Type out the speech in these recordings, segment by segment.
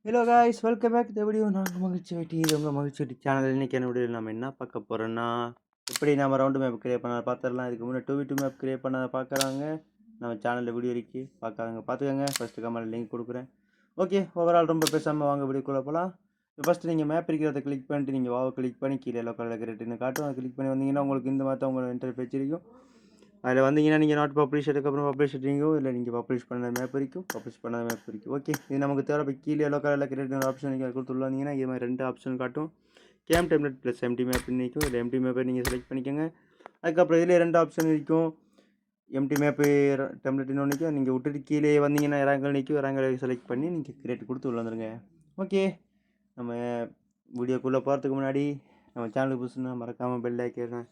Hello guys, welcome back the video. நாங்கள் மகிழ்ச்சி வெட்டி இது உங்கள் மகிழ்ச்சி வெட்டி சேனல். இன்றைக்கி என்ன வீடியோ நம்ம என்ன பார்க்க போகிறோன்னா, எப்படி நம்ம ரவுண்டு மேப் கிரியேட் பண்ண பார்த்துடலாம். இதுக்கு முன்னாடி 2v2 மேப் கிரியேட் பண்ண பார்க்குறாங்க நம்ம சேனலில் வீடியோ இருக்குது, பார்த்துக்கோங்க. ஃபஸ்ட்டு கமெண்ட் லிங்க் கொடுக்குறேன். ஓகே, ஓவரால் ரொம்ப பேசாமல் வாங்க வீடியோக்குள்ளே போகலாம். ஃபஸ்ட்டு நீங்கள் மேப் இருக்கிறத கிளிக் பண்ணிட்டு நீங்கள் வாவை கிளிக் பண்ணி கீழே எல்லோ கலரில் கிரியேட்னு காட்டும். அதை கிளிக் பண்ணி வந்தீங்கன்னா உங்களுக்கு இந்த மாதிரி தான் உங்களோட இன்டர்ஃபேஸ் இருக்கும். அதில் வந்தீங்கன்னா நீங்கள் நாட் பப்ளிஷ் அதுக்கப்புறம் பப்ளிஷ் இருக்கீங்க, இல்லை நீங்கள் பப்ளிஷ் பண்ண மேப் இருக்கும், பப்ளிஷ் பண்ண மேப் இருக்கும். ஓகே, இது நமக்கு தேவை. இப்போ கீழே எல்லோ கலரில் கிரியேட் ஆப்ஷன் நீங்கள் கொடுத்துள்ள வந்தீங்கன்னா இது மாதிரி 2 ஆப்ஷன் காட்டும். Game template plus empty map இருக்கும். இதில் எம்டி மேப்பை நீங்கள் செலக்ட் பண்ணிக்கோங்க. அதுக்கப்புறம் இதில் 2 ஆப்ஷன் இருக்கும். எம்டி மேப்பு டெம்ப்ளேட் நிற்கும். நீங்கள் விட்டுட்டு கீழே வந்தீங்கன்னா இறங்கல் நிற்கும். இறங்கலை செலக்ட் பண்ணி நீங்கள் கிரியேட் கொடுத்து உள்ள வந்துடுங்க. ஓகே, நம்ம வீடியோக்குள்ளே போகிறதுக்கு முன்னாடி நம்ம சேனலுக்கு புதுசுன்னா மறக்காமல் பெல் ஐக்கன்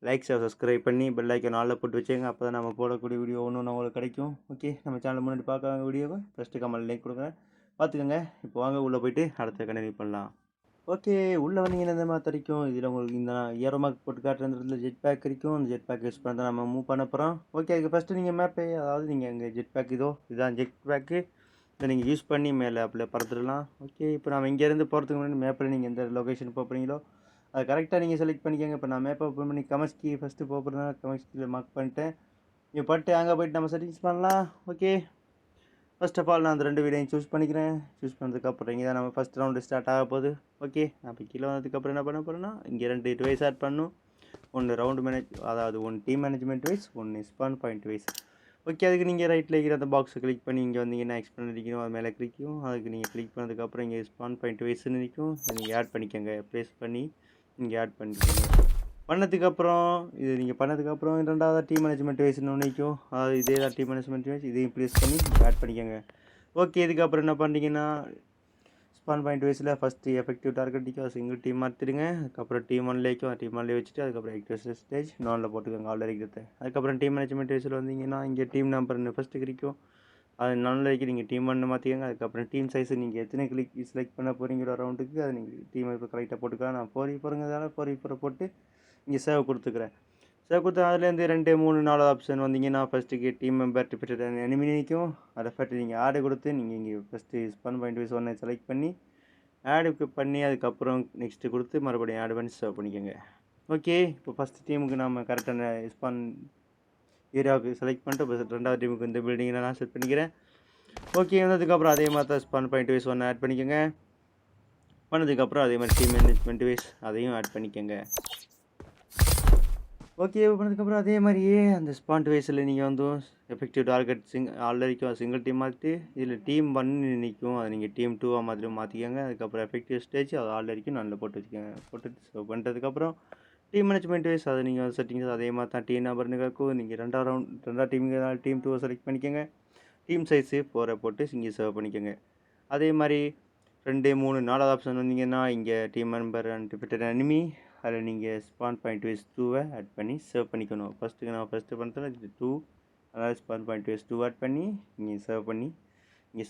லைக் சப்ஸ்கிரைப் பண்ணி பெல் ஐக்கன் ஆலில் போட்டு வச்சுங்க. அப்போ தான் நம்ம போடக்கூடிய வீடியோ ஒன்று உங்களுக்கு கிடைக்கும். ஓகே, நம்ம சேனல் முன்னாடி பார்க்க வீடியோவை ஃபஸ்ட்டு கமெண்ட் லைக் கொடுக்குறேன், பார்த்துக்கோங்க. இப்போ வாங்க உள்ளே போய்ட்டு அடுத்த கண்டினியூ பண்ணலாம். ஓகே, உள்ளே வந்தீங்கன்னா இந்த மாதிரி கிடைக்கும். இதில் உங்களுக்கு இந்த ஏரோ மார்க் போட்டு காட்டுறதுல ஜெட் பேக் இருக்கும். அந்த ஜெட் பேக் யூஸ் பண்ணி தான் நம்ம மூவ் பண்ண போகிறோம். ஓகே, அதுக்கு ஃபஸ்ட்டு நீங்கள் மேப்பை, அதாவது நீங்கள் இங்கே ஜெட் பேக் இதுதான் ஜெட் பேக்கு. இதை நீங்கள் யூஸ் பண்ணி மேலே அப்படியே பறந்துடலாம். ஓகே, இப்போ நம்ம இங்கேருந்து போகிறதுக்கு முன்னாடி மேப்பில் நீங்கள் எந்த லொக்கேஷன் போகிறீங்களோ அது கரெக்டாக நீங்கள் செலக்ட் பண்ணிக்கோங்க. இப்போ நான் மேப்பை ஓப்பன் பண்ணி கமஸ்கி ஃபஸ்ட்டு போகிறதுனா கமஸ்கியில் மார்க் பண்ணிட்டேன். இப்போ பட்டு அங்கே போய்ட்டு நம்ம செட்டிங்ஸ் பண்ணலாம். ஓகே, ஃபர்ஸ்ட் ஆஃப் ஆல் நான் அந்த 2 வீடியோயும் சூஸ் பண்ணிக்கிறேன். சூஸ் பண்ணதுக்கப்புறம் இங்கே தான் நம்ம ஃபஸ்ட் ரவுண்டு ஸ்டார்ட் ஆக போகுது. ஓகே, நான் இப்போ கீழே வந்ததுக்கப்புறம் என்ன பண்ண போகிறேன்னா, இங்கே 2 டிவைஸ் ஆட் பண்ணணும். ஒன்று ரவுண்டு அதாவது 1 team management wise, 1 spawn point wise. Okay, அதுக்கு நீங்கள் ரைட்டில் இருக்கிற அந்த பாக்ஸை கிளிக் பண்ணி இங்கே வந்தீங்கன்னா எக்ஸ்பிளைன் அடிக்கணும். அது மேலே கிளிக்கும். அதுக்கு நீங்கள் கிளிக் பண்ணதுக்கப்புறம் இங்கே ஸ்பான் பாயிண்ட் வைஸ்ன்னு நிற்கும். நீங்கள் ஆட் பண்ணிக்கோங்க. ப்ளேஸ் பண்ணி நீங்கள் ஆட் பண்ணிக்கோங்க. பண்ணதுக்கப்புறம் இது நீங்கள் பண்ணதுக்கப்புறம் 2வது டீம் மேனேஜ்மெண்ட் வைஸ்னு ஒன்று நிற்கும். அதாவது இதே தான் டீம் மேனேஜ்மெண்ட் வைஸ், இதையும் ப்ளேஸ் பண்ணி ஆட் பண்ணிக்கோங்க. ஓகே, இதுக்கப்புறம் என்ன பண்ணுறீங்கன்னா, ஸ்பான் பாயிண்ட் வைஸில் ஃபஸ்ட்டு எஃபெக்டிவ் டார்கெட் நிற்கும். சிங்கிள் டீம் மாற்றிடுங்க. அதுக்கப்புறம் டீம் 1 லேக்கும் டீம் 1 வச்சுட்டு அதுக்கப்புறம் ஆக்டிவ் ஸ்டேஜ் நானில் போட்டுக்கோங்க ஆல்ரெடி இருக்கிறது. அதுக்கப்புறம் டீம் மேனேஜ்மெண்ட் வைஸில் வந்தீங்கன்னா இங்கே டீம் நம்பர் ஃபஸ்ட்டு கிடைக்கும். அது நானில் வைக்க நீங்கள் டீம் 1 மாற்றிக்கோங்க. அதுக்கப்புறம் டீம் சைஸு நீங்கள் எத்தனை செலக்ட் பண்ண போகிறீங்களோ ரவுண்டுக்கு அது நீங்கள் டீம் இப்போ கரெக்டாக போட்டுக்கலாம். நான் 4v4ங்கிறதால 4v4 போட்டு இங்கே சேவ் கொடுத்துக்கிறேன். சேவ் கொடுத்து அதுலேருந்து 2, 3, 4 ஆப்ஷன் வந்தீங்கன்னா ஃபஸ்ட்டுக்கு டீம் மெம்பர் டிஃபிட்டட் எனிமி நிற்கும். அதை ஃபஸ்ட்டு நீங்கள் ஆடு கொடுத்து நீங்கள் இங்கே first spawn point wise 1 select பண்ணி ஆடுக்கு பண்ணி அதுக்கப்புறம் நெக்ஸ்ட்டு கொடுத்து மறுபடியும் ஆட் பண்ணி சேவ் பண்ணிக்கோங்க. ஓகே, இப்போ ஃபஸ்ட் டீமுக்கு நம்ம கரெக்டான ஸ்பான் ஏரியாவுக்கு செலக்ட் பண்ணிட்டு இப்போ 2வது டீமுக்கு இந்த பில்டிங்கில் நான் செட் பண்ணிக்கிறேன். ஓகே, வந்ததுக்கப்புறம் அதே மாதிரி தான் ஸ்பான் பாயிண்ட் வைஸ் 1 ஆட் பண்ணிக்கோங்க. பண்ணதுக்கப்புறம் அதே மாதிரி டீம் மேனேஜ்மெண்ட் வைஸ் அதையும் ஆட் பண்ணிக்கோங்க. ஓகே, பண்ணதுக்கப்புறம் அதே மாதிரியே அந்த ஸ்பான் வைஸில் நீங்கள் வந்து எஃபெக்டிவ் டார்கெட் ஆல்ரெடிக்கும் சிங்கிள் டீம் மாற்றிட்டு இதில் டீம் 1 நிற்கும். அதை நீங்கள் டீம் 2 மாதிரி மாற்றிக்கோங்க. அதுக்கப்புறம் எஃபெக்டிவ் ஸ்டேஜ் அது ஆல்ரெடிக்கும் நல்ல போட்டு வச்சுக்கோங்க. போட்டு சேவ் பண்ணுறதுக்கப்புறம் டீம் மேனேஜ்மெண்ட் வைஸ் அதை நீங்கள் செட்டிங்ஸ் அதே மாதிரி தான் டீம் நம்பர்னு கேட்கும். நீங்கள் 2வது டீமுக்கு டீம் 2 செலக்ட் பண்ணிக்கோங்க. டீம் சைஸு 4 போட்டு இங்கே சேவ் பண்ணிக்கோங்க. அதே மாதிரி 2, 3, 4வது ஆப்ஷன் வந்தீங்கன்னா இங்கே team member and defeated enemy அதில் நீங்கள் ஸ்பான் பாயிண்ட் வைஸ் 2 ஆட் பண்ணி சேவ் பண்ணிக்கணும். நான் ஃபஸ்ட்டு பண்ணுறது இது 2, அதாவது ஸ்பான் பாயிண்ட் வைஸ் 2 ஆட் பண்ணி இங்கே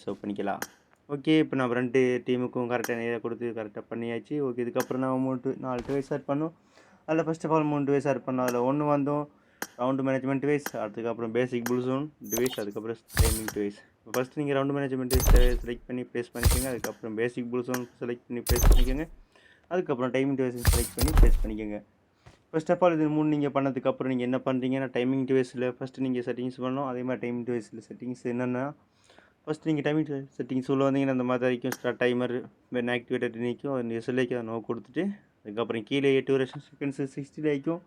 சேவ் பண்ணிக்கலாம். ஓகே, இப்போ நம்ம 2 டீமுக்கும் கரெக்டாக நேராக கொடுத்து கரெக்டாக பண்ணியாச்சு. ஓகே, இதுக்கப்புறம் நம்ம 4 டிவைஸ் ஆட் பண்ணோம். அதில் first of all 3 device add பண்ணோம். அதில் 1 வந்தோம் ரவுண்டு மேனேஜ்மெண்ட் டிவைஸ், அதுக்கப்புறம் பேசிக் புல்ஸோன் டிவைஸ், அதுக்கப்புறம் டைமிங் டிவைஸ். இப்போ ஃபஸ்ட்டு நீங்கள் ரவுண்டு மேனேஜ்மெண்ட் செலக்ட் பண்ணி ப்ளேஸ் பண்ணிக்கோங்க. அதுக்கப்புறம் பேசிக் புல்ஸோன் செலக்ட் பண்ணி ப்ளேஸ் பண்ணிக்கோங்க. அதுக்கப்புறம் டைமிங் டிவைஸ் செலக்ட் பண்ணி ப்ளேஸ் பண்ணிக்கோங்க. ஃபஸ்ட் ஆஃப் ஆல் இது 3 நீங்கள் பண்ணதுக்கப்புறம் நீங்கள் என்ன பண்ணுறீங்கன்னா, டைமிங் டிவைஸில் ஃபஸ்ட்டு நீங்கள் செட்டிங்ஸ் பண்ணணும். அதே மாதிரி டைமிங் டிவைஸில் செட்டிங்ஸ் என்னென்னா, ஃபஸ்ட்டு நீங்கள் டைமிங் செட்டிங்ஸ் உள்ள வந்தீங்கன்னா அந்த மாதிரி இருக்கும். ஸ்டார்ட் டைமர் வென் ஆக்டிவேட்டட் நிற்கும். அது எஸ்எல்ஐக்கு அதை நோ கொடுத்துட்டு அதுக்கப்புறம் கீழே டியூரேஷன் செகண்ட்ஸு 60 ஆகிக்கும்.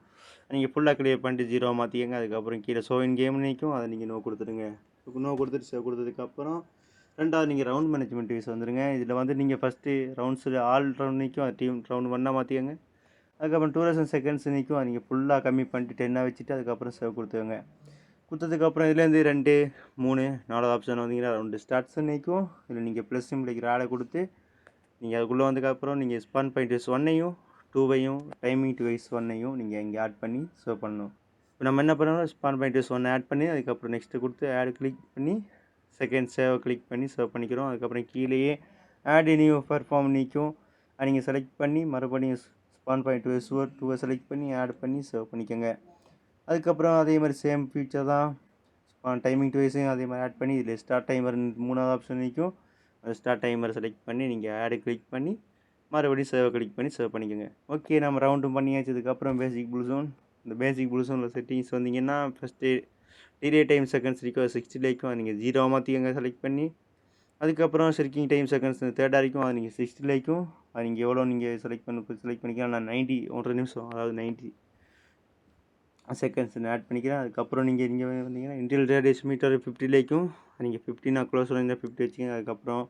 நீங்கள் ஃபுல்லாக கிளியர் பண்ணிட்டு 0 மாற்றிக்கங்க. அதுக்கப்புறம் கீழே ஷோயின் கேம் நிற்கும். அதை நீங்கள் நோ கொடுத்துடுங்க. நோ கொடுத்துட்டு சேவ் கொடுத்ததுக்கப்புறம் 2வது நீங்கள் ரவுண்ட் மேனேஜ்மெண்ட் வைஸ் வந்துடுங்க. இதில் வந்து நீங்கள் ஃபஸ்ட்டு ரவுண்ட்ஸில் ஆல் ரவுண்ட் நிற்கும். அது டீம் ரவுண்ட் 1 மாற்றிக்கங்க. அதுக்கப்புறம் டியூரேஷன் செகண்ட்ஸ் நிற்கும். அது நீங்கள் ஃபுல்லாக கம்மி பண்ணிட்டு 10 வச்சுட்டு அதுக்கப்புறம் சேவ் கொடுத்துக்கோங்க. கொடுத்ததுக்கப்புறம் இதுலேருந்து 2, 3, 4வது ஆப்ஷன் வந்தீங்கன்னா ரவுண்டு ஸ்டார்ட்ஸ் நிற்கும். இதில் நீங்கள் ப்ளஸ் சிம்பிளிக்கிற ஆடை கொடுத்து நீங்கள் அதுக்குள்ளே வந்ததுக்கப்புறம் நீங்கள் ஸ்பான் பாயிண்ட் வைஸ் 1ஐயும் 2ஐயும் டைமிங் டிவைஸ் 1ஐயும் நீங்கள் இங்கே ஆட் பண்ணி சேவ் பண்ணணும். இப்போ நம்ம என்ன பண்ணணும், ஸ்பான் பாயிண்ட் வைஸ் 1 ஆட் பண்ணி அதுக்கப்புறம் நெக்ஸ்ட்டு கொடுத்து ஆட் கிளிக் பண்ணி செகண்ட் சேவ் கிளிக் பண்ணி சேவ் பண்ணிக்கிறோம். அதுக்கப்புறம் கீழேயே ஆட் நியூ பர்ஃபார்ம் நிற்கும். அதை நீங்கள் செலக்ட் பண்ணி மறுபடியும் ஸ்பான் பாயிண்ட் வைஸ் 2 செலக்ட் பண்ணி ஆட் பண்ணி சேவ் பண்ணிக்கோங்க. அதுக்கப்புறம் அதே மாதிரி சேம் ஃபீச்சர் தான் டைமிங் டிவைஸையும் அதே மாதிரி ஆட் பண்ணி இதில் ஸ்டார்ட் டைமர் 3வது ஆப்ஷன் நிற்கும். அந்த ஸ்டார்ட் டைமரை செலக்ட் பண்ணி நீங்கள் ஆடு கிளிக் பண்ணி மறுபடியும் சேவை கிளிக் பண்ணி சேவ் பண்ணிக்கோங்க. ஓகே, நம்ம ரவுண்டும் பண்ணியாச்சு. இதுக்கப்புறம் பேசிக் ப்ளூ ஜோன். இந்த பேசிக் ப்ளூ ஜோனில் செட்டிங்ஸ் வந்தீங்கன்னா ஃபஸ்ட்டு டிலே டைம் செகண்ட்ஸ் இருக்கும் 60 லைக்கும் அதை நீங்கள் 0 மாற்றிக்கங்க செலக்ட் பண்ணி. அதுக்கப்புறம் ஷெர்க்கிங் டைம் செகண்ட்ஸ் தேர்டாக இருக்கும் அது நீங்கள் 60 லைக்கும் அது நீங்கள் எவ்வளோ நீங்கள் செலக்ட் பண்ணிக்கலாம். நான் 90 1 நிமிஷம் அதாவது 90 செகண்ட்ஸ் ஆட் பண்ணிக்கிறேன். அதுக்கப்புறம் நீங்கள் இங்கே வந்தீங்கன்னா இன்டியல் ரேடியஸ் மீட்டர் 50 லைக்கும் நீங்கள் 50 நான் க்ளோஸ் இருந்தால் 50 வச்சுக்கோங்க. அதுக்கப்புறம்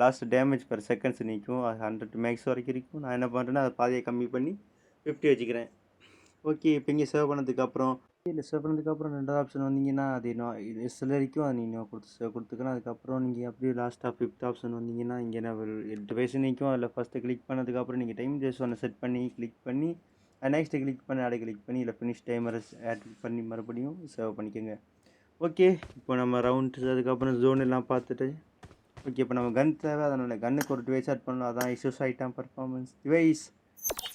லாஸ்ட் டேமேஜ் பர் செகண்ட்ஸ் நிற்கும் அது 100 மேக்ஸ் வரைக்கும் இருக்கும். நான் என்ன பண்ணுறேன்னா அதை பாதியை கம்மி பண்ணி 50 வச்சுக்கிறேன். ஓகே, இப்போ இங்கே சேவ் பண்ணதுக்கப்புறம் இல்லை சேவ் பண்ணதுக்கப்புறம் ரெண்டாவது ஆப்ஷன் வந்தீங்கன்னா அது இது வரைக்கும் அது நீங்கள் கொடுத்துக்கலாம். அதுக்கப்புறம் நீங்கள் அப்படியே லாஸ்ட்டாக 5th ஆப்ஷன் வந்தீங்கன்னா இங்கே என்ன 8 வயசு நிற்கும். அதில் ஃபஸ்ட்டு கிளிக் பண்ணதுக்கப்புறம் நீங்கள் டைம் டேஸ் ஒன்று செட் பண்ணி கிளிக் பண்ணி நெக்ஸ்ட்டு கிளிக் பண்ணி ஆடை கிளிக் பண்ணி இல்லை ஃபினிஷ் டைமரை ஆட் பண்ணி மறுபடியும் சேவ் பண்ணிக்கோங்க. ஓகே, இப்போ நம்ம ரவுண்ட்ஸ் அதுக்கப்புறம் ஜோன் எல்லாம் பார்த்துட்டு ஓகே, இப்போ நம்ம கன் தேவை. அதனால் கன்னுக்கு ஒரு டிவைஸ் ஆட் பண்ணணும். அதான் இஷ்யூஸ் ஐட்டம் பர்ஃபார்மன்ஸ் டிவைஸ்.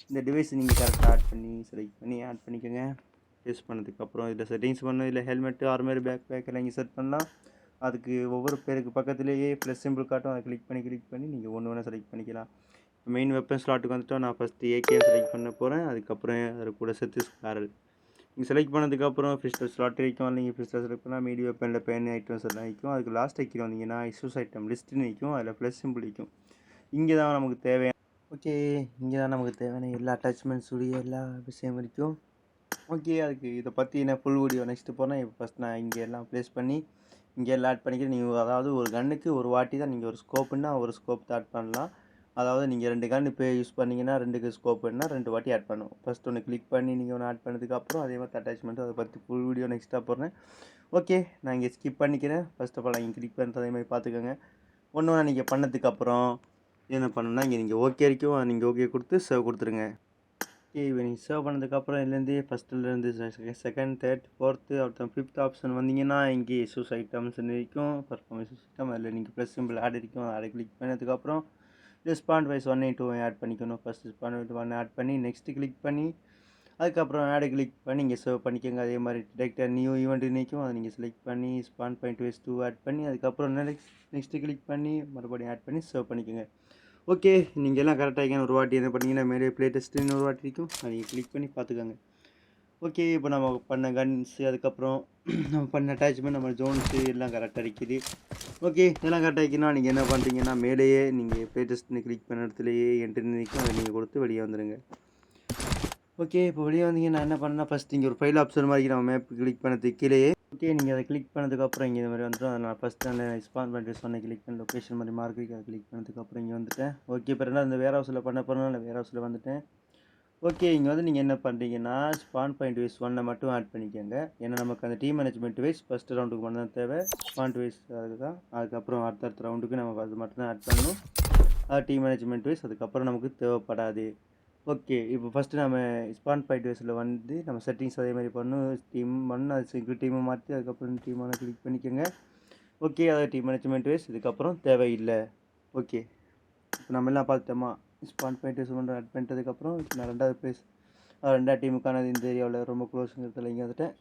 இந்த டிவைஸ் நீங்கள் கரெக்டாக ஆட் பண்ணி செலக்ட் பண்ணி ஆட் பண்ணிக்கோங்க. யூஸ் பண்ணதுக்கப்புறம் இதில் செட்டிங்ஸ் பண்ணணும். இல்லை ஹெல்மெட்டு ஆர்மர் பேக் எல்லாம் இங்கே செட் பண்ணலாம். அதுக்கு ஒவ்வொரு பேருக்கு பக்கத்துலேயே ப்ளஸ் சிம்பிள் காட்டும். அதை கிளிக் பண்ணி நீங்கள் ஒன்று ஒன்று செலக்ட் பண்ணிக்கலாம். மெயின் வெப்பன் ஸ்லாட்டுக்கு வந்துவிட்டோம். நான் ஃபஸ்ட்டு ஏகே செலக்ட் பண்ண போகிறேன். அதுக்கப்புறம் அது கூட சேர்த்து ஸ்காரல் நீங்கள் செலக்ட் பண்ணதுக்கப்புறம் பிஸ்டல் ஸ்லாட் வைக்கும். நீங்கள் பிஸ்டல் செலக்ட் பண்ணால் மீடி வெப்பனில் பென் ஐட்டம்ஸ் எல்லாம் வைக்கும். அதுக்கு லாஸ்ட் வைக்கிற வந்தீங்கன்னா இஷ்யூஸ் ஐட்டம் லிஸ்ட்டுன்னு வைக்கும். அதில் ப்ளஸ் சிம்பிள் வைக்கும். இங்கே தான் நமக்கு தேவையான ஓகே, இங்கே தான் நமக்கு தேவையான எல்லா அட்டாச்மெண்ட்ஸுடைய எல்லா விஷயம் இருக்கும். ஓகே, அதுக்கு இதை பற்றி நான் ஃபுல் வீடியோ நெக்ஸ்ட்டு போகிறேன். இப்போ ஃபஸ்ட் நான் இங்கே எல்லாம் ப்ளேஸ் பண்ணி இங்கே எல்லாம் ஆட் பண்ணிக்கிறேன். நீங்கள் அதாவது ஒரு கன்னுக்கு ஒரு வாட்டி தான் நீங்கள் ஒரு ஸ்கோப்புன்னா ஒரு ஸ்கோப் ஆட் பண்ணலாம். அதாவது நீங்கள் 2 கன் இப்போ யூஸ் பண்ணிங்கன்னா 2க்கு ஸ்கோப்புன்னா 2 வாட்டி ஆட் பண்ணும். ஃபஸ்ட் ஒன்று கிளிக் பண்ணி நீங்கள் ஒன்று ஆட் பண்ணதுக்கப்புறம் அதே மாதிரி அட்டாச்மெண்ட்டு அதை பற்றி ஃபுல் வீடியோ நெக்ஸ்ட்டாக போடுறேன். ஓகே, நான் இங்கே ஸ்கிப் பண்ணிக்கிறேன். ஃபஸ்ட் ஆஃப் ஆல் இங்கே கிளிக் பண்ணுறது அதே மாதிரி பார்த்துக்கோங்க. ஒன்று நீங்கள் பண்ணதுக்கப்புறம் என்ன பண்ணணும்னா இங்கே நீங்கள் ஓகே இருக்கும். நீங்கள் ஓகே கொடுத்து சேவ் கொடுத்துருங்க. ஓகே, இப்போ நீங்கள் சேவ் பண்ணதுக்கப்புறம் இதுலேருந்து ஃபஸ்ட்டுலேருந்து செகண்ட், தேர்ட், ஃபோர்த்து அப்புறம் 5th ஆப்ஷன் வந்தீங்கன்னா இங்கே இஷ்யூஸ் ஐட்டம்ஸ் இருக்கும். பர்ஃபார்மன்ஸ் சிஸ்டம் அதில் நீங்கள் ப்ளஸ் சிம்பிள் ஆட் இருக்கும். அதை கிளிக் பண்ணதுக்கப்புறம் ஸ்பாண்ட் வைஸ் 1 2 ஆட் பண்ணிக்கணும். ஃபஸ்ட்டு ஸ்பாண்ட் 1 ஆட் பண்ணி நெக்ஸ்ட்டு கிளிக் பண்ணி அதுக்கப்புறம் ஆடு கிளிக் பண்ணி இங்கே சேவ் பண்ணிக்கோங்க. அதே மாதிரி டிடெக்டர் நியூ ஈவெண்ட் நிற்கும். அதை நீங்கள் செலக்ட் பண்ணி ஸ்பாண்ட் பாயிண்ட் வைஸ் 2 ஆட் பண்ணி அதுக்கப்புறம் நெக்ஸ்ட்டு கிளிக் பண்ணி மறுபடியும் ஆட் பண்ணி சேவ் பண்ணிக்கோங்க. ஓகே, நீங்கள் எல்லாம் கரெக்டாக ஒரு வாட்டி என்ன பண்ணிங்கன்னா மேலே ப்ளே டெஸ்ட்டுன்னு ஒரு வாட்டி இருக்கும். அதை நீங்கள் கிளிக் பண்ணி பார்த்துக்கோங்க. ஓகே, இப்போ நம்ம பண்ண கன்ஸு அதுக்கப்புறம் நம்ம பண்ண அட்டாச்மெண்ட் நம்ம ஜோன்ஸு எல்லாம் கரெக்டாக இருக்குது. ஓகே, இதெல்லாம் கரெக்டாக இருக்குன்னா நீங்கள் என்ன பண்ணுறீங்கன்னா மேலேயே நீங்கள் ப்ளே டெஸ்ட்னு கிளிக் பண்ண இடத்துலையே என்ட்ரி நிற்கும். அதை நீங்கள் கொடுத்து வெளியே வந்துடுங்க. ஓகே, இப்போ வெளியே வந்தீங்க நான் என்ன பண்ணேன்னா ஃபஸ்ட் இங்கே ஒரு ஃபைல் ஆப்ஷன் மாதிரி நம்ம மேப் கிளிக் பண்ணதுக்கு கீழேயே ஓகே நீங்கள் அதை கிளிக் பண்ணதுக்கப்புறம் இங்கே இந்த மாதிரி வந்துடும். அதை நான் ஃபஸ்ட்டு அந்த ஸ்பான் பண்ணிட்டு சொன்ன கிளிக் பண்ணி லொக்கேஷன் மாதிரி மார்க் அதை கிளிக் பண்ணதுக்கப்புறம் இங்கே வந்துட்டேன். ஓகே, இப்போ ரெண்டாவது இந்த வேர் ஹவுஸில் பண்ண போகிறோம். இல்லை வேர் ஹவுஸில் வந்துட்டேன். ஓகே, இங்கே வந்து நீங்கள் என்ன பண்ணுறீங்கன்னா ஸ்பான் பாயிண்ட் வைஸ் 1 மட்டும் ஆட் பண்ணிக்கோங்க. ஏன்னா நமக்கு அந்த டீம் மேனேஜ்மெண்ட் வைஸ் ஃபஸ்ட்டு ரவுண்டுக்கு மட்டும் தான் தேவை. ஸ்பாண்ட் வைஸ் அதுக்கு தான். அதுக்கப்புறம் அடுத்தடுத்த ரவுண்டுக்கு நம்ம அது மட்டும் தான் ஆட் பண்ணணும். அது டீம் மேனேஜ்மெண்ட் வைஸ் அதுக்கப்புறம் நமக்கு தேவைப்படாது. ஓகே, இப்போ ஃபஸ்ட்டு நம்ம ஸ்பான் பாயிண்ட் வைஸில் வந்து நம்ம செட்டிங்ஸ் அதே மாதிரி பண்ணணும். டீம் பண்ணணும். அது சிங்கிள் டீமை மாற்றி அதுக்கப்புறம் டீமான கிளிக் பண்ணிக்கோங்க. ஓகே, அதாவது டீம் மேனேஜ்மெண்ட் வைஸ் இதுக்கப்புறம் தேவையில்லை. ஓகே, இப்போ நம்ம எல்லாம் பார்த்துட்டோமா ஸ்பான் பாயிண்ட் வைஸ் ஒன்று ஆட் பண்ணிட்டதுக்கப்புறம் நான் ரெண்டாவது ப்ளேஸ் ரெண்டாவது டீமுக்கான இந்த ஏரியாவில் ரொம்ப க்ளோஸுங்கிறதுல இங்கே வந்துட்டேன்.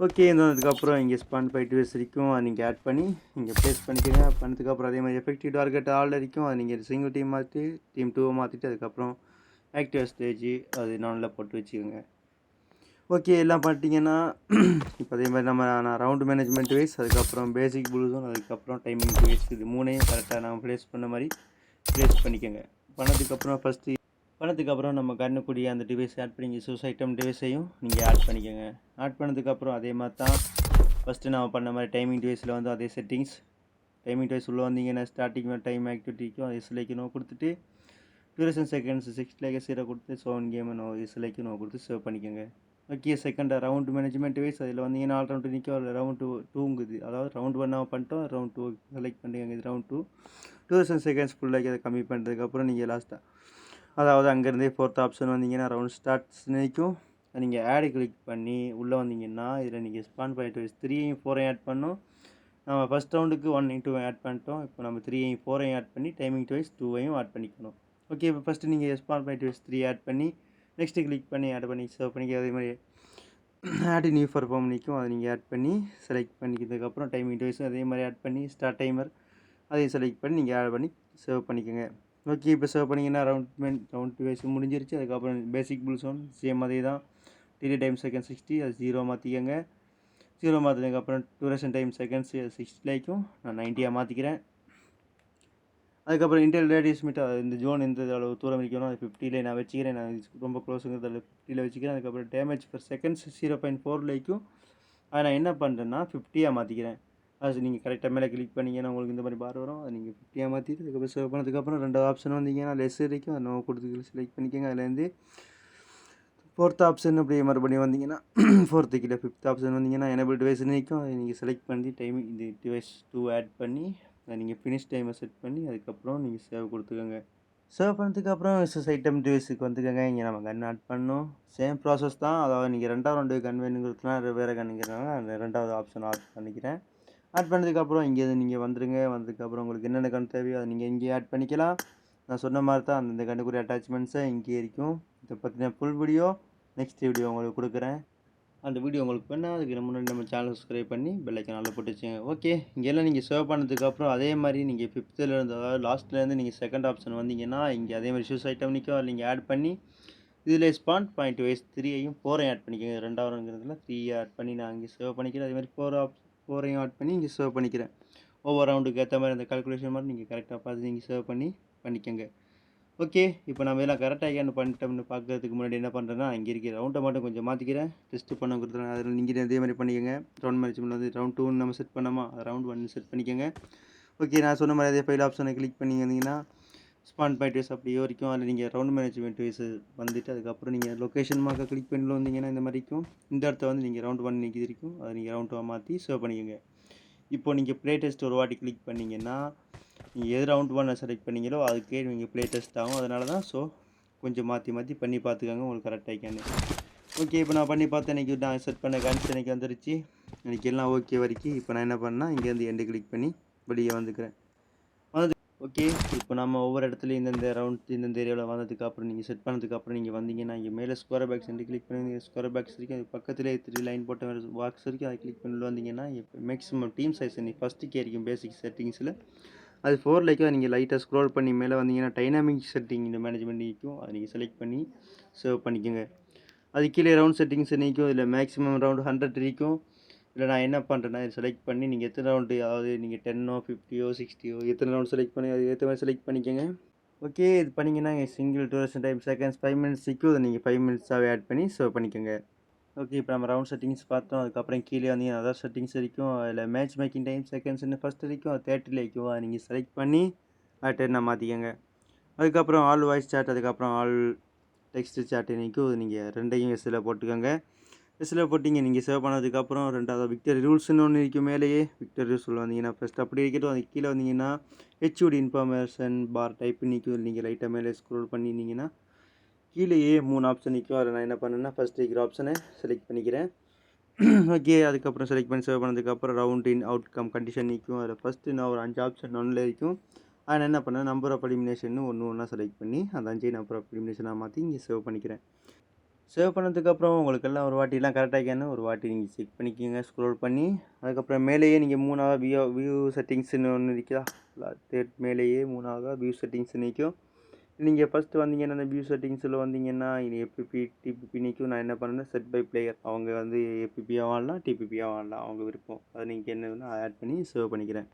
ஓகே, இந்த வந்ததுக்கப்புறம் இங்கே ஸ்பான் பாயிண்ட் வைஸ் இருக்கும். அதை நீங்கள் ஆட் பண்ணி இங்கே ப்ளேஸ் பண்ணிக்கோங்க. பண்ணதுக்கப்புறம் அதே மாதிரி எஃபெக்டிவ் டார்கெட் ஆல் இருக்கும். அதை நீங்கள் சிங்கிள் டீம் மாற்றி டீம் 2 மாற்றிட்டு அதுக்கப்புறம் ஆக்டிவ் ஸ்டேஜ் அது நானில் போட்டு வச்சுக்கோங்க. ஓகே, எல்லாம் பண்ணிட்டீங்கன்னா இப்போ அதே மாதிரி நான் ரவுண்டு மேனேஜ்மெண்ட் வைஸ் அதுக்கப்புறம் பேசிக் ப்ளூ ஜோன் அதுக்கப்புறம் டைமிங் வைஸ் இது மூணையும் கரெக்டாக நம்ம ப்ளேஸ் பண்ண மாதிரி ப்ளேஸ் பண்ணிக்கோங்க. பண்ணதுக்கப்புறம் நம்ம கண்ணுக்கூடிய அந்த டிவைஸ் ஆட் பண்ணி சூஸ் ஐட்டம் டிவைஸையும் நீங்கள் ஆட் பண்ணிக்கோங்க. ஆட் பண்ணதுக்கப்புறம் அதே மாதிரி தான் ஃபஸ்ட்டு நம்ம பண்ண மாதிரி டைமிங் டிவைஸில் வந்து அதே செட்டிங்ஸ் டைமிங் டிவைஸ் உள்ளே வந்தீங்கன்னா ஸ்டார்டிங் டைம் ஆக்டிவிட்டிக்கும் அது எஸ்லைக்கு நோ கொடுத்துட்டு டியூரேஷன் செகண்ட்ஸ் 6 லேக்க 0 கொடுத்து சோன் கேம் நோ எஸ்லைக்கு நோ கொடுத்து சேவ் பண்ணிக்கோங்க. Okay, second round management wise அதில் வந்தீங்கன்னா ஆல் ரவுண்டு நிற்கும். அதில் ரவுண்டு 2ங்குது. அதாவது ரவுண்டு 1 நம்ம பண்ணிட்டோம். ரவுண்ட் 2 செலக்ட் பண்ணிக்கோங்க. இது ரவுண்ட் 2 2,000 செகண்ட்ஸ் ஃபுல்லாக அதை கம்மி பண்ணுறதுக்கப்புறம் நீங்கள் லாஸ்ட்டாக அதாவது அங்கேருந்தே 4th ஆப்ஷன் வந்தீங்கன்னா ரவுண்ட் ஸ்டார்ட்ஸ் நிற்கும். நீங்கள் ஆடு கிளிக் பண்ணி உள்ளே வந்தீங்கன்னா இதில் நீங்கள் ஸ்பான் பாயிண்ட் வைஸ் 3யும் 4யும் ஆட் பண்ணோம். நம்ம ஃபஸ்ட் ரவுண்டுக்கு 1 2 ஆட் பண்ணிட்டோம். இப்போ நம்ம 3யும் 4யும் ஆட் பண்ணி டைமிங் வைஸ் 2வையும் ஆட் பண்ணிக்கணும். ஓகே, இப்போ ஃபஸ்ட்டு நீங்கள் ஸ்பான் பாயிண்ட் வைஸ் 3 ஆட் பண்ணி நெக்ஸ்ட்டு கிளிக் பண்ணி ஆட் பண்ணி சேவ் பண்ணிக்க. அதே மாதிரி ஆட் நியூ பர்ஃபார்ம் நிற்கும். அதை நீங்கள் ஆட் பண்ணி செலக்ட் பண்ணிக்கிறதுக்கப்புறம் டைமிங் வைஸும் அதே மாதிரி ஆட் பண்ணி ஸ்டார்ட் டைமர் அதையும் செலக்ட் பண்ணி நீங்கள் ஆட் பண்ணி சேவ் பண்ணிக்கோங்க. ஓகே, இப்போ சேவ் பண்ணிங்கன்னா ரவுண்ட் டிவைஸ் முடிஞ்சிருச்சு. அதுக்கப்புறம் பேசிக் புல் சவுண்ட் சேம் அதே தான். டிலே டைம் செகண்ட் 60 அது 0 மாற்றிக்கங்க. 0 மாற்றினதுக்கப்புறம் டூரேஷன் டைம் செகண்ட்ஸ் 60 நான் 90 மாற்றிக்கிறேன். அதுக்கப்புறம் இன்டெல் ரேடியஸ் மீட்டர் இந்த ஜோன் எந்த அளவு தூரம் வைக்கணும் அது 50 நான் வச்சுக்கிறேன். நான் ரொம்ப க்ளோஸுங்கிறதால 50 வச்சுக்கிறேன். அதுக்கப்புறம் டேமேஜ் பர் செகண்ட்ஸ் 0.4 அதை நான் என்ன பண்ணுறேன்னா 50 மாற்றிக்கிறேன். அது நீங்கள் கரெக்டாக மேலே கிளிக் பண்ணிங்கன்னா உங்களுக்கு இந்த மாதிரி பார் வரும். அதை நீங்கள் 50 மாற்றிட்டு அதுக்கப்புறம் சேவ் பண்ணதுக்கப்புறம் 2வது ஆப்ஷன் வந்தீங்கன்னா லெஸ் இருக்கும். அதை நோ கொடுத்து செலக்ட் பண்ணிக்கோங்க. அதுலேருந்து 4th ஆப்ஷன் அப்படியே மறுபடியும் வந்தீங்கன்னா 4th கீழே 5th ஆப்ஷன் வந்தீங்கன்னா எனேபிள் டிவைஸ் நிற்கும். அதை நீங்கள் செலக்ட் பண்ணி டைமிங் இந்த டிவைஸ் 2 ஆட் பண்ணி அதை நீங்கள் ஃபினிஷ் டைமை செட் பண்ணி அதுக்கப்புறம் நீங்கள் சேவ் கொடுத்துக்கோங்க. சேவ் பண்ணதுக்கப்புறம் எஸ்எஸ் ஐட்டம் டிவைஸுக்கு வந்துக்கோங்க. இங்கே நம்ம கன் ஆட் பண்ணணும். சேம் ப்ராசஸ் தான். அதாவது நீங்கள் 2வது ரவுண்டு கன் வேணுங்கிறதுலாம் வேறு கன்னுங்கிறதுனால அந்த 2வது ஆப்ஷன் ஆட் பண்ணிக்கிறேன். ஆட் பண்ணதுக்கப்புறம் இங்கே நீங்கள் வந்துடுங்க. வந்ததுக்கப்புறம் உங்களுக்கு என்னென்ன கன் தேவையோ அதை நீங்கள் இங்கேயே ஆட் பண்ணிக்கலாம். நான் சொன்ன மாதிரி தான் அந்த கன்னுக்குரிய அட்டாச்மெண்ட்ஸை இங்கே இருக்கும். இதை பற்றின ஃபுல் வீடியோ நெக்ஸ்ட் வீடியோ உங்களுக்கு கொடுக்குறேன். அந்த வீடியோ உங்களுக்கு வேணால் அதுக்கு முன்னாடி நம்ம சேனல் சப்ஸ்கிரைப் பண்ணி பெல் ஐக்கான் நல்லா போட்டு வச்சுங்க. ஓகே, இங்கெல்லாம் நீங்கள் சேவ் பண்ணதுக்கப்புறம் அதே மாதிரி நீங்கள் 5th அதாவது லாஸ்ட்லேருந்து நீங்கள் 2nd ஆப்ஷன் வந்தீங்கன்னா இங்கே அதே மாதிரி ஷூஸ் ஐட்டம் நிற்கும். அதில் நீங்கள் ஆட் பண்ணி இதில் ஸ்பான் பாயிண்ட் வைஸ் 3ஐயும் 4ஐயும் ஆட் பண்ணிக்கோங்க. 2வதுங்கிறதுல 3 ஆட் பண்ணி நான் இங்கே சேவ் பண்ணிக்கிறேன். அதே மாதிரி 4ஐயும் ஆட் பண்ணி இங்கே சேவ் பண்ணிக்கிறேன். ஒவ்வொரு ரவுண்டுக்கு ஏற்ற மாதிரி அந்த கால்குலேஷன் மாதிரி நீங்கள் கரெக்டாக பார்த்து நீங்கள் சேவ் பண்ணிக்கோங்க. ஓகே, இப்போ நம்ம எல்லாம் கரெக்டாக என்ன பண்ணிட்டோம்னு பார்க்கறதுக்கு முன்னாடி என்ன பண்ணுறேன்னா இங்கே இருக்கிற ரவுண்டை மட்டும் கொஞ்சம் மாற்றிக்கிறேன். டெஸ்ட் பண்ண கொடுத்துறேன். அதில் நீங்கள் அதே மாதிரி பண்ணிக்கோங்க. ரவுண்ட் மேனேஜ்மெண்ட் வந்து ரவுண்ட் 2 நம்ம செட் பண்ணோமா ரவுண்ட் 1 செட் பண்ணிக்கோங்க. ஓகே, நான் சொன்ன மாதிரி அதே ஃபைல் ஆப்ஷனை கிளிக் பண்ணி வந்தீங்கன்னா ஸ்பான் பாயிண்ட் வைஸ் அப்படியே வரைக்கும் அதில் நீங்கள் ரவுண்ட் மேனேஜ்மெண்ட் வைஸ் வந்துட்டு அதுக்கப்புறம் நீங்கள் லொக்கேஷன் மார்க்கை கிளிக் பண்ணி வந்தீங்கன்னா இந்த மாதிரிக்கும் இந்த இடத்த வந்து நீங்கள் ரவுண்ட் 1 நிற்கிது இருக்கும். அதை நீங்கள் ரவுண்ட் 2 மாற்றி சேவ் பண்ணிக்கோங்க. இப்போ நீங்கள் ப்ளே டெஸ்ட் ஒரு வாட்டி கிளிக் பண்ணிங்கன்னா நீங்கள் எது ரவுண்ட் 1 செலக்ட் பண்ணீங்களோ அதுக்கே நீங்கள் ப்ளே டெஸ்ட் ஆகும். அதனால தான் கொஞ்சம் மாற்றி பண்ணி பார்த்துக்கோங்க உங்களுக்கு கரெக்டாகிக்கான்னு. ஓகே, இப்போ நான் பண்ணி பார்த்தேன். இன்றைக்கி நான் செட் பண்ண கன்ஸ் எனக்கு வந்துருச்சு. எனக்கு எல்லாம் ஓகே வரைக்கும் இப்போ நான் என்ன பண்ணால் இங்கேருந்து எண்டு கிளிக் பண்ணி வெளியே வந்துக்கிறேன். ஓகே, இப்போ நம்ம ஒவ்வொரு இடத்துலையும் இந்தந்த ஏரியாவில் வந்ததுக்கப்புறம் நீங்கள் செட் பண்ணதுக்கப்புறம் நீங்கள் வந்தீங்கன்னா இங்கே மேலே ஸ்கொயர் பாக்ஸ் கிளிக் பண்ணி ஸ்கொயர் பாக்ஸ் வரைக்கும் அது பக்கத்துலேயே 3 லைன் போட்ட பாக்ஸ் வரைக்கும் அதை கிளிக் பண்ணி வந்தீங்கன்னா இப்போ மேக்ஸிமம் டீம் சைஸ் நீங்கள் ஃபஸ்ட்டுக்கே இருக்கும் பேசிக் செட்டிங்ஸில் அது 4 நீங்கள் லைட்டாக ஸ்க்ரோல் பண்ணி மேலே வந்தீங்கன்னா டைனாமிக் செட்டிங் இந்த மேனேஜ்மெண்ட் நிற்கும். அதை நீங்கள் செலக்ட் பண்ணி சேவ் பண்ணிக்கோங்க. அது கீழே ரவுண்ட் செட்டிங்ஸ் நிற்கும். இதில் மேக்ஸிமம் ரவுண்ட் 100 இருக்கும். இதில் நான் என்ன பண்ணுறேன்னா இதை செலக்ட் பண்ணி நீங்கள் எத்தனை ரவுண்டு அதாவது நீங்கள் 10ஓ 50ஓ 60ஓ எத்தனை ரவுண்ட் செலக்ட் பண்ணி அது ஏற்ற மாதிரி செலக்ட் பண்ணிக்கோங்க. ஓகே, இது பண்ணிங்கன்னா single duration time seconds 5 minutes நிற்கும். அதை நீங்கள் 5 மினிட்ஸாகவே ஆட் பண்ணி சேவ் பண்ணிக்கோங்க. ஓகே, இப்போ நம்ம ரவுண்ட் செட்டிங்ஸ் பார்த்தோம். அதுக்கப்புறம் கீழே வந்தீங்கன்னா அதர் செட்டிங்ஸ் இருக்கும். அதில் மேட்ச் மேக்கிங் டைம் செகண்ட்ஸ்னு ஃபஸ்ட் இருக்கும். அது 30 இருக்கும். அதை நீங்கள் செலக்ட் பண்ணி அது 10 மாற்றிக்கோங்க. அதுக்கப்புறம் ஆல் வாய்ஸ் சாட் அதுக்கப்புறம் ஆல் டெக்ஸ்ட் சாட் நிற்கும். நீங்கள் ரெண்டையும் எஸ்ஸில் போட்டுக்கோங்க. எஸ்ஸில் போட்டிங்க நீங்கள் சேவ் பண்ணதுக்கப்புறம் 2வது விக்டரி ரூல்ஸ்னு ஒன்று இருக்கும். மேலேயே விக்டரி ரூல்ஸ் வந்தீங்கன்னா ஃபஸ்ட் அப்படி இருக்கட்டும். அது கீழே வந்தீங்கன்னா ஹெச்ஓடி இன்ஃபர்மேஷன் பார் டைப் நிற்கும். நீங்கள் லைட்டாக மேலே ஸ்க்ரோல் பண்ணிங்கன்னா கீழேயே 3 ஆப்ஷன் நிற்கும். அதில் நான் என்ன பண்ணேன்னா ஃபஸ்ட் இருக்கிற ஆப்ஷனை செலக்ட் பண்ணிக்கிறேன். ஓகே, அதுக்கப்புறம் செலக்ட் பண்ணி சேவ் பண்ணதுக்கப்புறம் ரவுண்ட் இன் அவுட்கம் கண்டிஷன் நிற்கும். அதில் ஃபஸ்ட்டு நான் ஒரு 5 ஆப்ஷன் ஒன்றில் இருக்கும். அதை என்ன பண்ணேன் நம்பர் ஆஃப் எலிமினேஷன் ஒன்றா செலக்ட் பண்ணி அந்த 5 நம்பர் ஆஃப் எலிமினேஷனாக மாற்றி இங்கே சேவ் பண்ணிக்கிறேன். சேவ் பண்ணதுக்கப்புறம் உங்களுக்கெல்லாம் ஒரு வாட்டிலாம் கரெக்டாகிக்கான்னு ஒரு வாட்டி நீங்கள் செக் பண்ணிக்கோங்க ஸ்க்ரோல் பண்ணி. அதுக்கப்புறம் மேலேயே நீங்கள் 3வது வியூ செட்டிங்ஸ்னு ஒன்று இருக்குதா மேலேயே 3வது வியூ செட்டிங்ஸ் நிற்கும். நீங்கள் ஃபஸ்ட்டு வந்தீங்கன்னா அந்த வியூ செட்டிங்ஸில் வந்தீங்கன்னா இது எப்பிபி டிபிபி நிற்கும். நான் என்ன பண்ணேன்னா செட் பை பிளேயர் அவங்க வந்து எப்பிபியாக வாழலாம் டிபிபியாக வாழலாம் அவங்க விருப்பம். அதை நீங்கள் என்ன ஆட் பண்ணி சேவ் பண்ணிக்கிறேன்.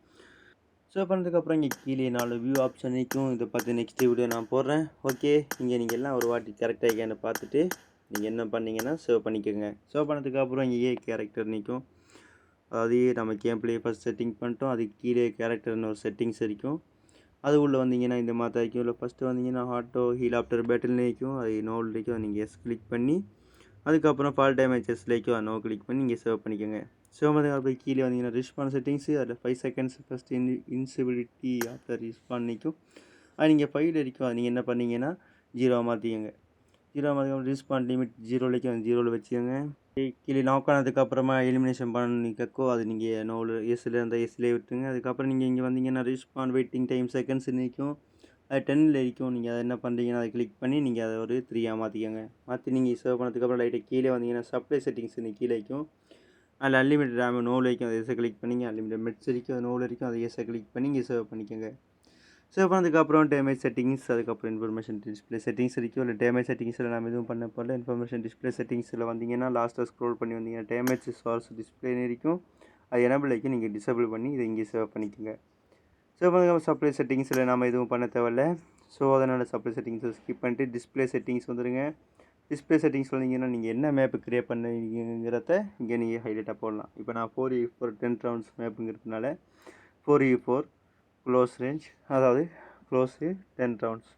சேவ் பண்ணதுக்கப்புறம் இங்கே கீழே 4 வியூ ஆப்ஷன் நிற்கும். இதை பார்த்து நெக்ஸ்ட் வீடியோ நான் போடுறேன். ஓகே, இங்கே நீங்கள் எல்லாம் ஒரு வாட்டி கரெக்டாகிக்கான்னு பார்த்துட்டு நீங்கள் என்ன பண்ணிங்கன்னா சேவ் பண்ணிக்கோங்க. சேவ் பண்ணதுக்கப்புறம் இங்கே கேரக்டர் நிற்கும். அதாவது நம்ம கேம் பிளே ஃபஸ்ட் செட்டிங் பண்ணிட்டோம். அதுக்கு கீழே கேரக்டர்னு ஒரு செட்டிங்ஸ் இருக்கும். அது உள்ளே வந்தீங்கன்னா இந்த மாதிரி இருக்கும். இல்லை ஃபஸ்ட்டு வந்தீங்கன்னா ஆட்டோ ஹீல் ஆஃப்டர் பேட்டில் நிற்கும். அது நோல் இருக்கும். நீங்கள் எஸ் கிளிக் பண்ணி அதுக்கப்புறம் ஃபால் டேமேஜஸ் லைக்கும் நோ கிளிக் பண்ணி நீங்கள் சேவ் பண்ணிக்கோங்க. சேவ் பண்ணதுக்கப்புறம் கீழே வந்தீங்கன்னா ரிஸ்பான் செட்டிங்ஸு அதில் 5 செகண்ட்ஸ் ஃபஸ்ட்டு இன்சிபிலிட்டி ஆஃப்டர் ரிஸ்பான் நிற்கும். அது நீங்கள் 5 இருக்கும். அது நீங்கள் என்ன பண்ணீங்கன்னா 0 மாற்றிக்கோங்க. 0 மாற்றிக்கோங்க. ரிஸ்பான் லிமிட் 0 வச்சுக்கோங்க. கீழே நாக் ஆனதுக்கப்புறமா எலிமினேஷன் பண்ணிக்கோ அது நீங்கள் நோவில் எஸ்ஸில் இருந்தால் எஸ்ஸிலே விட்டுருங்க. அதுக்கப்புறம் நீங்கள் இங்கே வந்தீங்கன்னா ரிஸ்பான் வெயிட்டிங் டைம் செகண்ட்ஸ் நிற்கும். அது 10 இருக்கும். நீங்கள் அதை என்ன பண்ணுறீங்கன்னா அதை கிளிக் பண்ணி நீங்கள் அதை ஒரு 3 மாற்றிக்கோங்க. மாற்றி நீங்கள் சேவ் பண்ணதுக்கப்புறம் லைட்டாக கீழே வந்தீங்கன்னா சப்ளை செட்டிங்ஸ் கீழே இருக்கும். அதில் அன்லிமிட்டட் ரேம் நோவில் வரைக்கும் அதை எஸ்ஸை கிளிக் பண்ணிங்க. அன்லிமிட்டட் மெட்ஸ் வரைக்கும் அது நோவில் வரைக்கும் அதை எஸ்ஸை கிளிக் பண்ணி இங்கே சேவ் பண்ணிக்கோங்க. சேவ் பண்ணதுக்கப்புறம் டேமேஜ் செட்டிங்ஸ், அதுக்கப்புறம் இன்ஃபர்மேஷன் டிஸ்பிளே செட்டிங்ஸ் வரைக்கும். இல்லை டேமேஜ் செட்டிங்ஸில் நம்ம எதுவும் பண்ண போகல. இன்ஃபர்மேஷன் டிஸ்பிளே செட்டிங்ஸில் வந்தீங்கன்னா லாஸ்ட்டாக ஸ்க்ரோல் பண்ணி வந்தீங்கன்னா டேமேஜ் சார்ஸ் டிஸ்பிளேன்னு இருக்கும். அது எனபிள் ஆக்கி நீங்கள் டிசேபிள் பண்ணி இதை இங்கே சேவ் பண்ணிக்கோங்க. சேவ் பண்ணதுக்கப்புறம் சப்ளை செட்டிங்ஸில் நம்ம எதுவும் பண்ண தேவையில்ல. ஸோ அதனால் சப்ளை செட்டிங்ஸை ஸ்கிப் பண்ணிட்டு டிஸ்பிளே செட்டிங்ஸ் வந்துடுங்க. டிஸ்பிளே செட்டிங்ஸ் வந்தீங்கன்னா நீங்கள் என்ன மேப்பு க்ரியேட் பண்ணுறீங்கிறத இங்கே நீங்கள் ஹைலைட்டாக போடலாம். இப்போ நான் 4x4 10 ரவுண்ட்ஸ் மேப்புங்கிறதுனால 4x4 க்ளோஸ் ரேஞ்ச், அதாவது க்ளோஸு 10 ரவுண்ட்ஸ்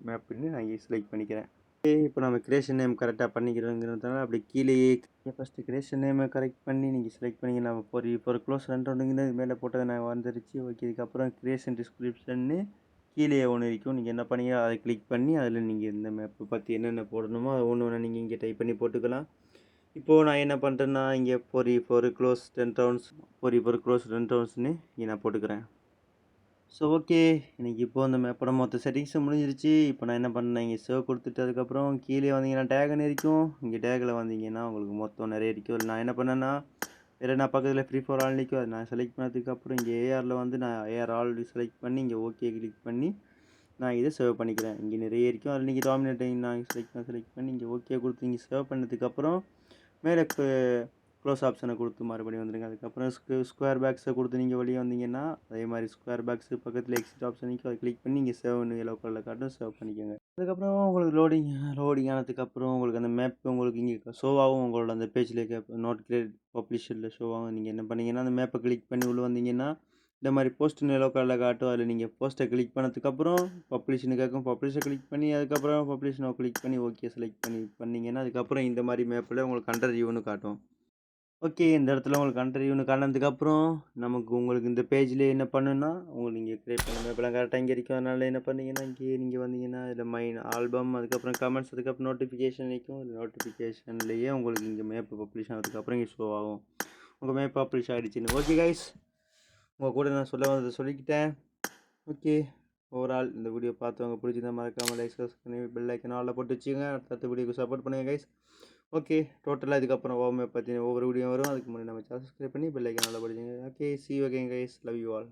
மேப்புன்னு நான் இங்கே செலக்ட் பண்ணிக்கிறேன். இப்போ நம்ம கிரியேஷன் நேம் கரெக்டாக பண்ணிக்கிறோங்கிறதுனால அப்படி கீழேயே ஃபஸ்ட்டு கிரியேஷன் நேமை கரெக்ட் பண்ணி நீங்கள் செலக்ட் பண்ணிங்க. நம்ம 4x4 க்ளோஸ் 2 ரவுண்டுங்கிறது மேலே போட்டது நான் வந்துருச்சு. ஓகே, இதுக்கப்புறம் கிரியேஷன் டிஸ்கிரிப்ஷன்னு கீழே ஒன்று இருக்கும். நீங்கள் என்ன பண்ணீங்க, அதை கிளிக் பண்ணி அதில் நீங்கள் இந்த மேப்பை பற்றி என்னென்ன போடணுமோ அது ஒன்று ஒன்று நீங்கள் இங்கே டைப் பண்ணி போட்டுக்கலாம். இப்போது நான் என்ன பண்ணுறேன்னா இங்கே 4x4 close 10 rounds 4x4 close 10 ரவுண்ட்ஸ்னு இங்கே நான் போட்டுக்கிறேன். ஸோ ஓகே, எனக்கு இப்போது அந்த மேப்போட மொத்த செட்டிங்ஸும் முடிஞ்சிருச்சு. இப்போ நான் என்ன பண்ணேன், இங்கே சேவ் கொடுத்துட்டு அதுக்கப்புறம் கீழே வந்தீங்கன்னா டேக்னு இருக்கும். இங்கே டேக்கில் வந்தீங்கன்னா உங்களுக்கு மொத்தம் நிறைய இருக்கும். நான் என்ன பண்ணேன்னா வேறு நான் பக்கத்தில் ஃப்ரீ ஃபார் ஆல் நிற்கும். அதை நான் செலக்ட் பண்ணதுக்கப்புறம் இங்கே ஏஆரில் வந்து நான் ஏஆர் ஆல்ரெடி செலக்ட் பண்ணி இங்கே ஓகே கிளிக் பண்ணி நான் இதை சேவ் பண்ணிக்கிறேன். இங்கே நிறைய இருக்கும். அதில் நீங்கள் டாமினேட்டிங் நான் செலக்ட் பண்ணி இங்கே ஓகே கொடுத்து இங்கே சேவ் பண்ணதுக்கப்புறம் மேலே க்ளோஸ் ஆப்ஷனை கொடுத்து மறுபடியும் வந்துடுங்க. அதுக்கப்புறம் ஸ்கொயர் பேக்ஸை கொடுத்து நீங்கள் வெளியே வந்தீங்கன்னா அதே மாதிரி ஸ்கொயர் பேக்ஸு பக்கத்தில் எக்ஸிட் ஆப்ஷன் நிற்கும். அதை கிளிக் பண்ணி இங்கே சேவ்னு எல்லோ கலரில் காட்டும், சேவ் பண்ணிக்கோங்க. அதுக்கப்புறம் உங்களுக்கு லோடிங் ஆனதுக்கப்புறம் உங்களுக்கு அந்த மேப் உங்களுக்கு இங்கே ஷோவாகும். உங்களோட அந்த பேஜில் நோட் கிரியேட் பப்ளிஷரில் ஷோவாகும். நீங்கள் என்ன பண்ணீங்கன்னா அந்த மேப்பை கிளிக் பண்ணி உள்ள வந்தீங்கன்னா இந்த மாதிரி போஸ்ட்னு எல்லோ கலரில் காட்டும். அதில் நீங்கள் போஸ்ட்டை கிளிக் பண்ணதுக்கப்புறம் பப்ளிஷ்னு கேட்கும். பப்ளிஷை கிளிக் பண்ணி அதுக்கப்புறம் பப்ளிஷ்னு கிளிக் பண்ணி ஓகே செலக்ட் பண்ணிங்கன்னா அதுக்கப்புறம் இந்த மாதிரி மேப்பில் உங்களுக்கு அண்டர் ரிவ்யூன்னு காட்டும். ஓகே, இந்த இடத்துல உங்களுக்கு அண்டர் ரிவ்யூன்னு காட்டினதுக்கப்புறம் உங்களுக்கு இந்த பேஜில் என்ன பண்ணுன்னா உங்களுக்கு நீங்கள் க்ரியேட் பண்ண மேப்பெல்லாம் கரெக்டாக இங்கே இருக்கும். அதனால் என்ன பண்ணீங்கன்னா இங்கே நீங்கள் வந்தீங்கன்னா இதில் மைன் ஆல்பம், அதுக்கப்புறம் கமெண்ட்ஸ், அதுக்கப்புறம் நோட்டிஃபிகேஷன் இருக்கும். நோட்டிஃபிகேஷன்லேயே உங்களுக்கு இங்கே மேப்பு பப்ளிஷ் ஆனதுக்கப்புறம் இங்கே ஷோ ஆகும் உங்கள் மேப் பப்ளிஷ் ஆகிடுச்சின்னு. ஓகே கைஸ், உங்கள் கூட நான் சொல்ல வந்ததை சொல்லிக்கிட்டேன். ஓகே, ஓவரால் இந்த வீடியோ பார்த்தவங்க பிடிச்சிருந்தா மறக்காமல் லைக் பண்ணி பெல் ஐக்கன் ஆலில் போட்டு வச்சுக்கோங்க. அடுத்த வீடியோக்கு சப்போர்ட் பண்ணுங்கள் கைஸ். ஓகே, டோட்டலாக இதுக்கப்புறம் மேப் பற்றி ஒவ்வொரு வீடியோ வரும். அதுக்கு முன்னாடி நம்ம சப்ஸ்கிரைப் பண்ணி பெல் ஐக்கன் ஆலில் போட்டுச்சுங்க. Okay, see you again guys, love you all.